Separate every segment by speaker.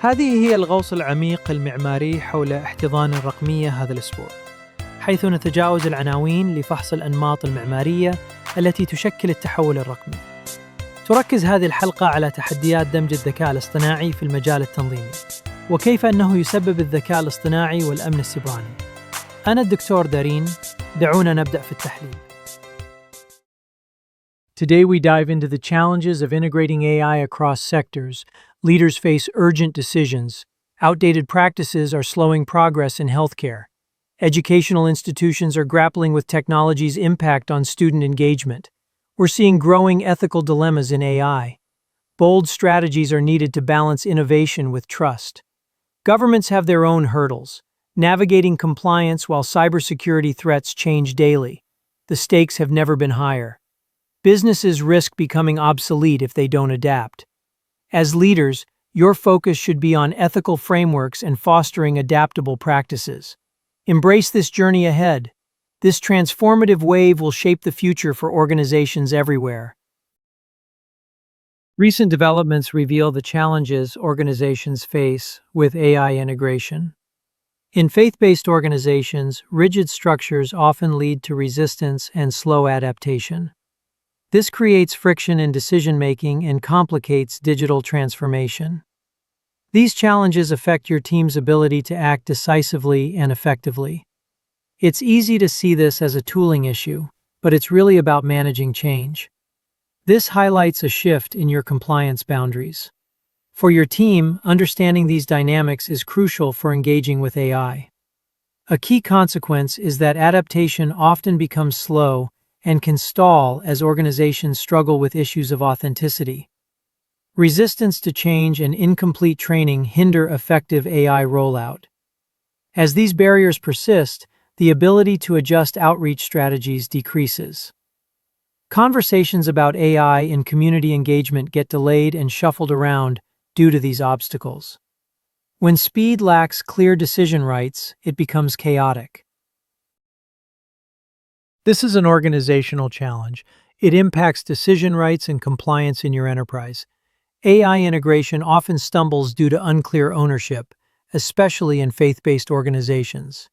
Speaker 1: هذه هي الغوص العميق المعماري حول احتضان الرقمية هذا الأسبوع، حيث نتجاوز العناوين لفحص الأنماط المعمارية التي تشكل التحول الرقمي. تركز هذه الحلقة على تحديات دمج الذكاء الاصطناعي في المجال التنظيمي، وكيف أنه يسبب الذكاء الاصطناعي والأمن السيبراني. أنا الدكتور دارين، دعونا نبدأ في التحليل. Today we dive into the challenges of integrating AI across sectors. Leaders face urgent decisions. Outdated practices are slowing progress in healthcare. Educational institutions are grappling with technology's impact on student engagement. We're seeing growing ethical dilemmas in AI. Bold strategies are needed to balance innovation with trust. Governments have their own hurdles, navigating compliance while cybersecurity threats change daily. The stakes have never been higher. Businesses risk becoming obsolete if they don't adapt. As leaders, your focus should be on ethical frameworks and fostering adaptable practices. Embrace this journey ahead. This transformative wave will shape the future for organizations everywhere. Recent developments reveal the challenges organizations face with AI integration. In faith-based organizations, rigid structures often lead to resistance and slow adaptation. This creates friction in decision-making and complicates digital transformation. These challenges affect your team's ability to act decisively and effectively. It's easy to see this as a tooling issue, but it's really about managing change. This highlights a shift in your compliance boundaries. For your team, understanding these dynamics is crucial for engaging with AI. A key consequence is that adaptation often becomes slow and can stall as organizations struggle with issues of authenticity. Resistance to change and incomplete training hinder effective AI rollout. As these barriers persist, the ability to adjust outreach strategies decreases. Conversations about AI in community engagement get delayed and shuffled around due to these obstacles. When speed lacks clear decision rights, it becomes chaotic. This is an organizational challenge. It impacts decision rights and compliance in your enterprise. AI integration often stumbles due to unclear ownership, especially in faith-based organizations.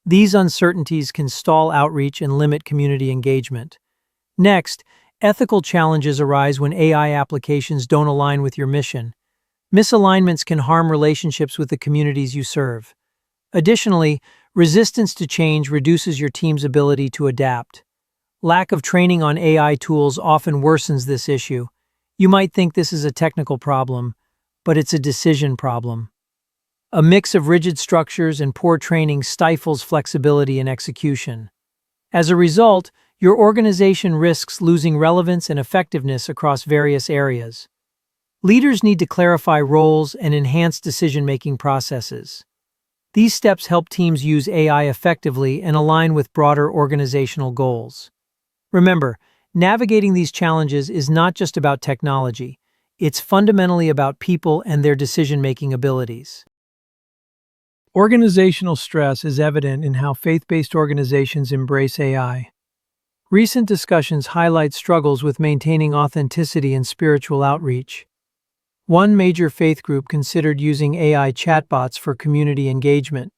Speaker 1: These uncertainties can stall outreach and limit community engagement. Next, ethical challenges arise when AI applications don't align with your mission. Misalignments can harm relationships with the communities you serve. Additionally, resistance to change reduces your team's ability to adapt. Lack of training on AI tools often worsens this issue. You might think this is a technical problem, but it's a decision problem. A mix of rigid structures and poor training stifles flexibility in execution. As a result, your organization risks losing relevance and effectiveness across various areas. Leaders need to clarify roles and enhance decision-making processes. These steps help teams use AI effectively and align with broader organizational goals. Remember, navigating these challenges is not just about technology. It's fundamentally about people and their decision-making abilities. Organizational stress is evident in how faith-based organizations embrace AI. Recent discussions highlight struggles with maintaining authenticity in spiritual outreach. One major faith group considered using AI chatbots for community engagement.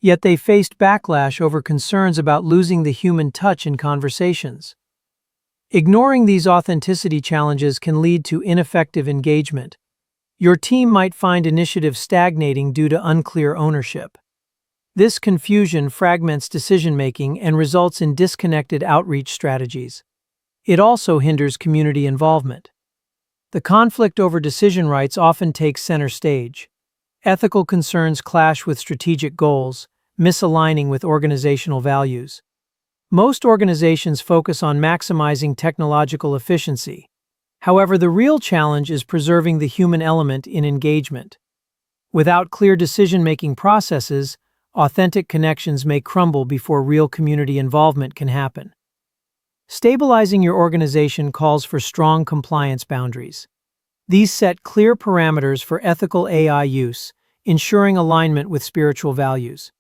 Speaker 1: Yet they faced backlash over concerns about losing the human touch in conversations. Ignoring these authenticity challenges can lead to ineffective engagement. Your team might find initiatives stagnating due to unclear ownership. This confusion fragments decision-making and results in disconnected outreach strategies. It also hinders community involvement. The conflict over decision rights often takes center stage. Ethical concerns clash with strategic goals, misaligning with organizational values. Most organizations focus on maximizing technological efficiency. However, the real challenge is preserving the human element in engagement. Without clear decision-making processes, authentic connections may crumble before real community involvement can happen. Stabilizing your organization calls for strong compliance boundaries. These set clear parameters for ethical AI use, ensuring alignment with spiritual values.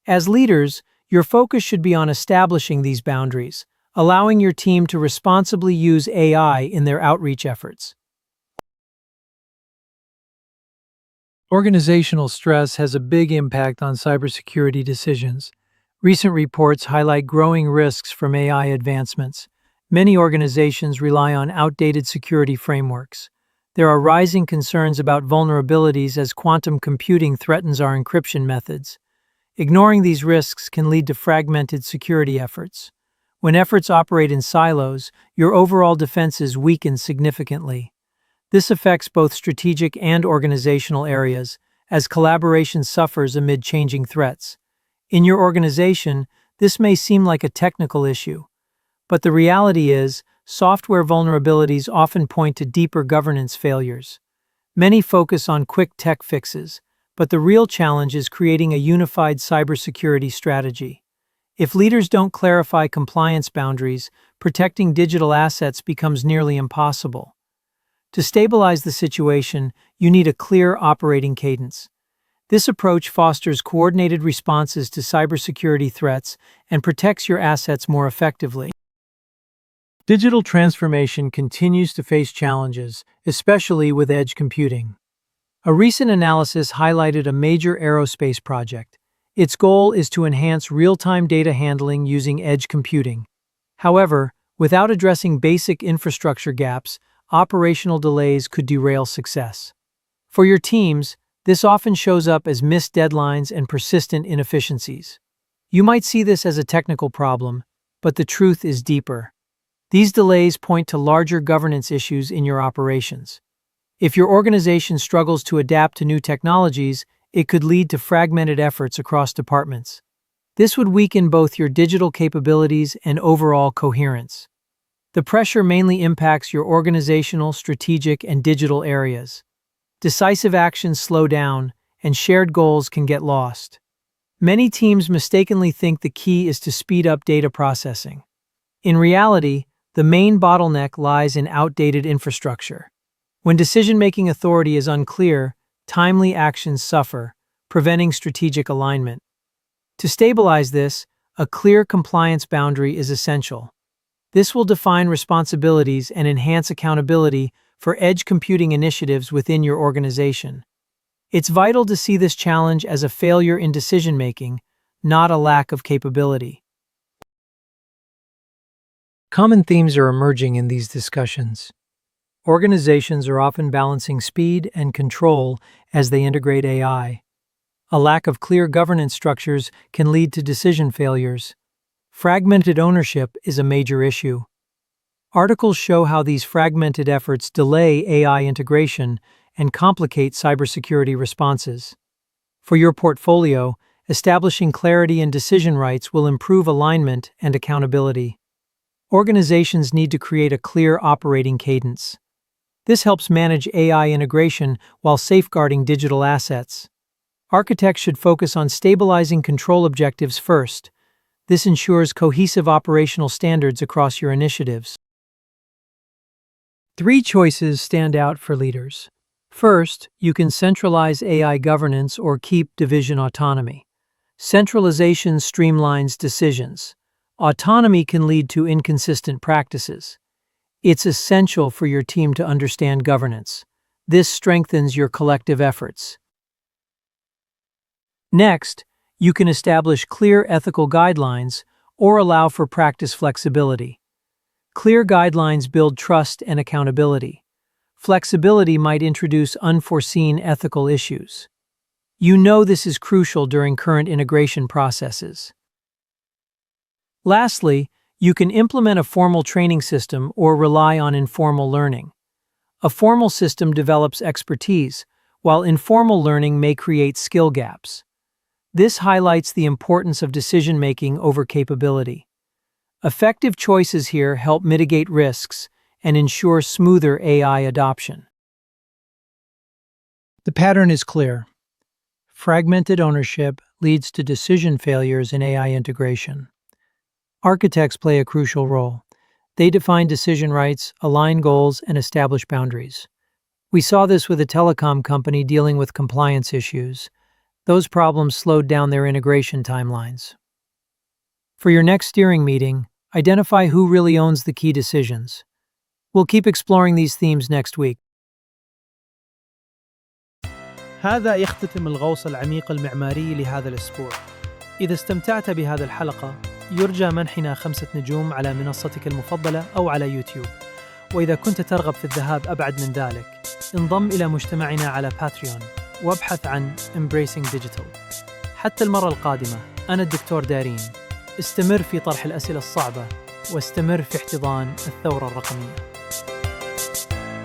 Speaker 1: As leaders, your focus should be on establishing these boundaries, allowing your team to responsibly use AI in their outreach efforts. Organizational stress has a big impact on cybersecurity decisions. Recent reports highlight growing risks from AI advancements. Many organizations rely on outdated security frameworks. There are rising concerns about vulnerabilities as quantum computing threatens our encryption methods. Ignoring these risks can lead to fragmented security efforts. When efforts operate in silos, your overall defenses weaken significantly. This affects both strategic and organizational areas, as collaboration suffers amid changing threats. In your organization, this may seem like a technical issue, but the reality is, software vulnerabilities often point to deeper governance failures. Many focus on quick tech fixes, but the real challenge is creating a unified cybersecurity strategy. If leaders don't clarify compliance boundaries, protecting digital assets becomes nearly impossible. To stabilize the situation, you need a clear operating cadence. This approach fosters coordinated responses to cybersecurity threats and protects your assets more effectively. Digital transformation continues to face challenges, especially with edge computing. A recent analysis highlighted a major aerospace project. Its goal is to enhance real-time data handling using edge computing. However, without addressing basic infrastructure gaps, operational delays could derail success. For your teams, this often shows up as missed deadlines and persistent inefficiencies. You might see this as a technical problem, but the truth is deeper. These delays point to larger governance issues in your operations. If your organization struggles to adapt to new technologies, it could lead to fragmented efforts across departments. This would weaken both your digital capabilities and overall coherence. The pressure mainly impacts your organizational, strategic, and digital areas. Decisive actions slow down, and shared goals can get lost. Many teams mistakenly think the key is to speed up data processing. In reality, the main bottleneck lies in outdated infrastructure. When decision-making authority is unclear, timely actions suffer, preventing strategic alignment. To stabilize this, a clear compliance boundary is essential. This will define responsibilities and enhance accountability for edge computing initiatives within your organization. It's vital to see this challenge as a failure in decision-making, not a lack of capability. Common themes are emerging in these discussions. Organizations are often balancing speed and control as they integrate AI. A lack of clear governance structures can lead to decision failures. Fragmented ownership is a major issue. Articles show how these fragmented efforts delay AI integration and complicate cybersecurity responses. For your portfolio, establishing clarity and decision rights will improve alignment and accountability. Organizations need to create a clear operating cadence. This helps manage AI integration while safeguarding digital assets. Architects should focus on stabilizing control objectives first. This ensures cohesive operational standards across your initiatives. 3 choices stand out for leaders. First, you can centralize AI governance or keep division autonomy. Centralization streamlines decisions. Autonomy can lead to inconsistent practices. It's essential for your team to understand governance. This strengthens your collective efforts. Next, you can establish clear ethical guidelines or allow for practice flexibility. Clear guidelines build trust and accountability. Flexibility might introduce unforeseen ethical issues. You know this is crucial during current integration processes. Lastly, you can implement a formal training system or rely on informal learning. A formal system develops expertise, while informal learning may create skill gaps. This highlights the importance of decision-making over capability. Effective choices here help mitigate risks and ensure smoother AI adoption. The pattern is clear. Fragmented ownership leads to decision failures in AI integration. Architects play a crucial role. They define decision rights, align goals, and establish boundaries. We saw this with a telecom company dealing with compliance issues. Those problems slowed down their integration timelines. For your next steering meeting, identify who really owns the key decisions. We'll keep exploring these themes next week.
Speaker 2: هذا يختتم الغوص العميق المعماري لهذا الأسبوع. إذا استمتعت بهذه الحلقة يرجى منحنا 5 نجوم على منصتك المفضلة أو على يوتيوب. وإذا كنت ترغب في الذهاب أبعد من ذلك انضم إلى مجتمعنا على باتريون وابحث عن Embracing Digital. حتى المرة القادمة، أنا الدكتور دارين. استمر في طرح الأسئلة الصعبة واستمر في احتضان الثورة الرقمية.